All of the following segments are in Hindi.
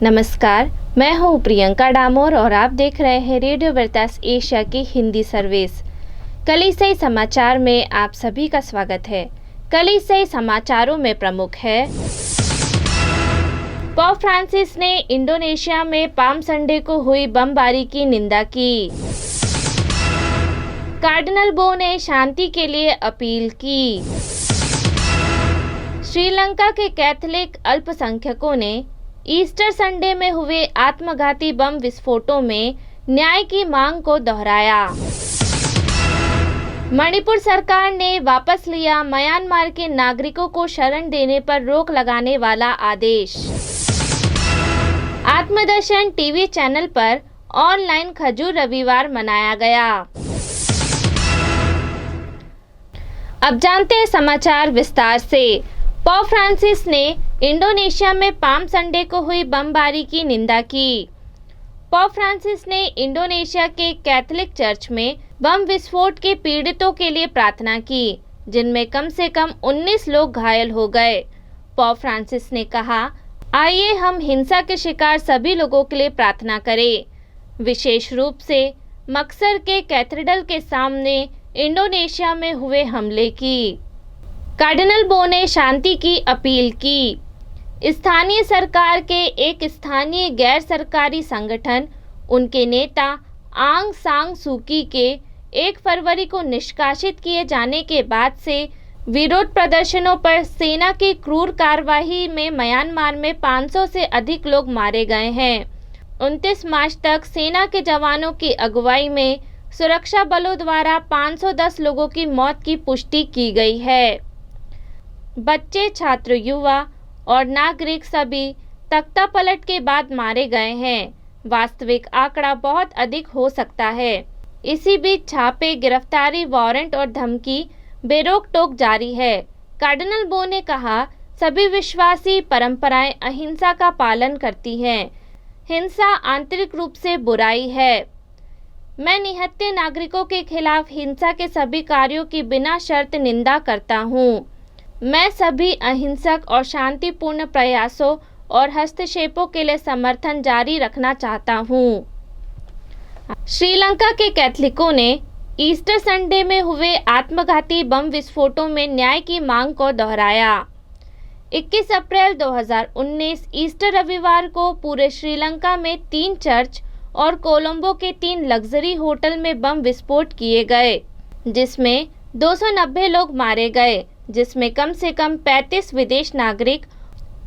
नमस्कार, मैं हूं प्रियंका डामोर और आप देख रहे हैं रेडियो वेरितास एशिया की हिंदी सर्विस। कलीसियाई समाचार में आप सभी का स्वागत है। कलीसियाई समाचारों में प्रमुख है, पोप फ्रांसिस ने इंडोनेशिया में पाम संडे को हुई बमबारी की निंदा की। कार्डिनल बो ने शांति के लिए अपील की। श्रीलंका के कैथोलिक अल्पसंख्यकों ने ईस्टर संडे में हुए आत्मघाती बम विस्फोटों में न्याय की मांग को दोहराया। मणिपुर सरकार ने वापस लिया म्यांमार के नागरिकों को शरण देने पर रोक लगाने वाला आदेश। आत्मदर्शन टीवी चैनल पर ऑनलाइन खजूर रविवार मनाया गया। अब जानते हैं समाचार विस्तार से। पोप फ्रांसिस ने इंडोनेशिया में पाम संडे को हुई बमबारी की निंदा की। पोप फ्रांसिस ने इंडोनेशिया के कैथोलिक चर्च में बम विस्फोट के पीड़ितों के लिए प्रार्थना की, जिनमें कम से कम 19 लोग घायल हो गए। पोप फ्रांसिस ने कहा, आइए हम हिंसा के शिकार सभी लोगों के लिए प्रार्थना करें, विशेष रूप से मक्सर के कैथेड्रल के सामने इंडोनेशिया में हुए हमले की। कार्डिनल बो ने शांति की अपील की। स्थानीय सरकार के एक स्थानीय गैर सरकारी संगठन उनके नेता आंग सान सू की के 1 फरवरी को निष्कासित किए जाने के बाद से विरोध प्रदर्शनों पर सेना की क्रूर कार्रवाई में म्यांमार में 500 से अधिक लोग मारे गए हैं। 29 मार्च तक सेना के जवानों की अगुवाई में सुरक्षा बलों द्वारा 510 लोगों की मौत की पुष्टि की गई है। बच्चे, छात्र, युवा और नागरिक सभी तख्ता पलट के बाद मारे गए हैं। वास्तविक आंकड़ा बहुत अधिक हो सकता है। इसी बीच छापे, गिरफ्तारी वारंट और धमकी बेरोक टोक जारी है। कार्डिनल बो ने कहा, सभी विश्वासी परंपराएं अहिंसा का पालन करती हैं। हिंसा आंतरिक रूप से बुराई है। मैं निहत्थे नागरिकों के खिलाफ हिंसा के सभी कार्यों की बिना शर्त निंदा करता हूँ। मैं सभी अहिंसक और शांतिपूर्ण प्रयासों और हस्तक्षेपों के लिए समर्थन जारी रखना चाहता हूँ। श्रीलंका के कैथोलिकों ने ईस्टर संडे में हुए आत्मघाती बम विस्फोटों में न्याय की मांग को दोहराया। 21 अप्रैल 2019 ईस्टर रविवार को पूरे श्रीलंका में 3 चर्च और कोलंबो के 3 लग्जरी होटल में बम विस्फोट किए गए, जिसमें 290 लोग मारे गए, जिसमें कम से कम 35 विदेश नागरिक,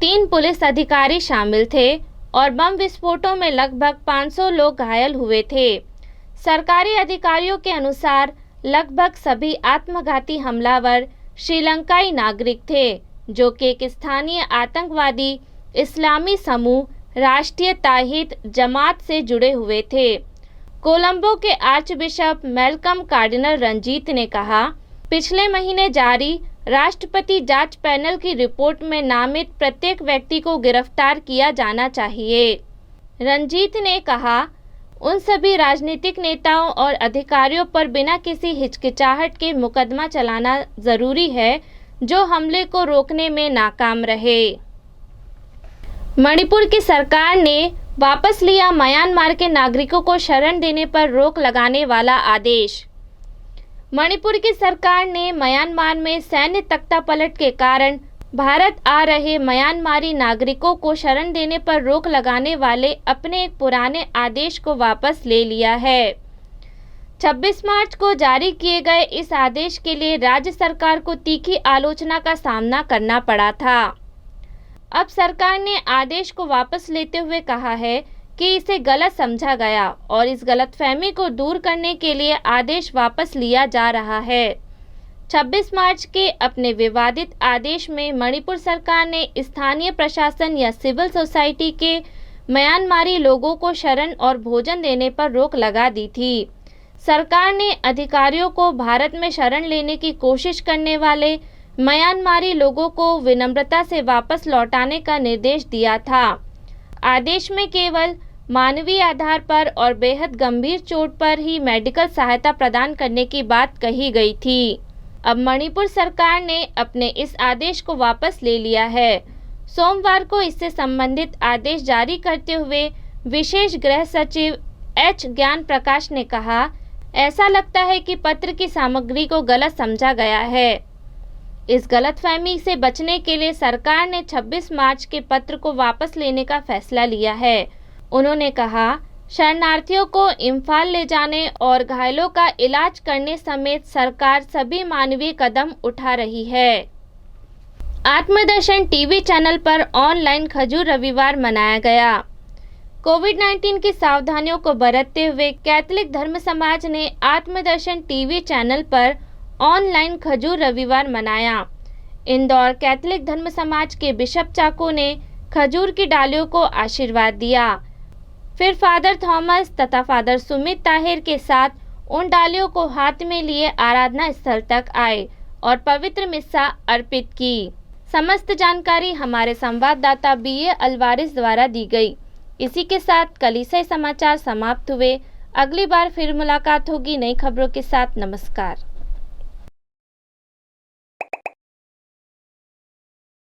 3 पुलिस अधिकारी शामिल थे और बम विस्फोटों में लगभग 500 लोग घायल हुए थे। सरकारी अधिकारियों के अनुसार लगभग सभी आत्मघाती हमलावर श्रीलंकाई नागरिक थे, जो कि एक स्थानीय आतंकवादी इस्लामी समूह राष्ट्रीय ताहिद जमात से जुड़े हुए थे। कोलंबो के आर्चबिशप मैल्कम कार्डिनल रंजीत ने कहा, पिछले महीने जारी राष्ट्रपति जांच पैनल की रिपोर्ट में नामित प्रत्येक व्यक्ति को गिरफ्तार किया जाना चाहिए। रंजीत ने कहा, उन सभी राजनीतिक नेताओं और अधिकारियों पर बिना किसी हिचकिचाहट के मुकदमा चलाना जरूरी है, जो हमले को रोकने में नाकाम रहे। मणिपुर की सरकार ने वापस लिया म्यांमार के नागरिकों को शरण देने पर रोक लगाने वाला आदेश। मणिपुर की सरकार ने म्यांमार में सैन्य तख्तापलट के कारण भारत आ रहे म्यांमारी नागरिकों को शरण देने पर रोक लगाने वाले अपने एक पुराने आदेश को वापस ले लिया है। 26 मार्च को जारी किए गए इस आदेश के लिए राज्य सरकार को तीखी आलोचना का सामना करना पड़ा था। अब सरकार ने आदेश को वापस लेते हुए कहा है कि इसे गलत समझा गया और इस गलतफहमी को दूर करने के लिए आदेश वापस लिया जा रहा है। 26 मार्च के अपने विवादित आदेश में मणिपुर सरकार ने स्थानीय प्रशासन या सिविल सोसाइटी के म्यांमारी लोगों को शरण और भोजन देने पर रोक लगा दी थी। सरकार ने अधिकारियों को भारत में शरण लेने की कोशिश करने वाले म्यांमारी लोगों को विनम्रता से वापस लौटाने का निर्देश दिया था। आदेश में केवल मानवीय आधार पर और बेहद गंभीर चोट पर ही मेडिकल सहायता प्रदान करने की बात कही गई थी। अब मणिपुर सरकार ने अपने इस आदेश को वापस ले लिया है। सोमवार को इससे संबंधित आदेश जारी करते हुए विशेष गृह सचिव एच ज्ञान प्रकाश ने कहा, ऐसा लगता है कि पत्र की सामग्री को गलत समझा गया है। इस गलतफहमी से बचने के लिए सरकार ने 26 मार्च के पत्र को वापस लेने का फैसला लिया है। उन्होंने कहा, शरणार्थियों को इम्फाल ले जाने और घायलों का इलाज करने समेत सरकार सभी मानवीय कदम उठा रही है। आत्मदर्शन टीवी चैनल पर ऑनलाइन खजूर रविवार मनाया गया। कोविड-19 की सावधानियों को बरतते हुए कैथलिक धर्म समाज ने आत्मदर्शन टीवी चैनल पर ऑनलाइन खजूर रविवार मनाया। इंदौर कैथलिक धर्म समाज के बिशप चाको ने खजूर की डालियों को आशीर्वाद दिया। फिर फादर थॉमस तथा फादर सुमित ताहिर के साथ उन डालियों को हाथ में लिए आराधना स्थल तक आए और पवित्र मिस्सा अर्पित की। समस्त जानकारी हमारे संवाददाता बीए अल्वारिस द्वारा दी गई। इसी के साथ कलीसियाई समाचार समाप्त हुए। अगली बार फिर मुलाकात होगी नई खबरों के साथ। नमस्कार।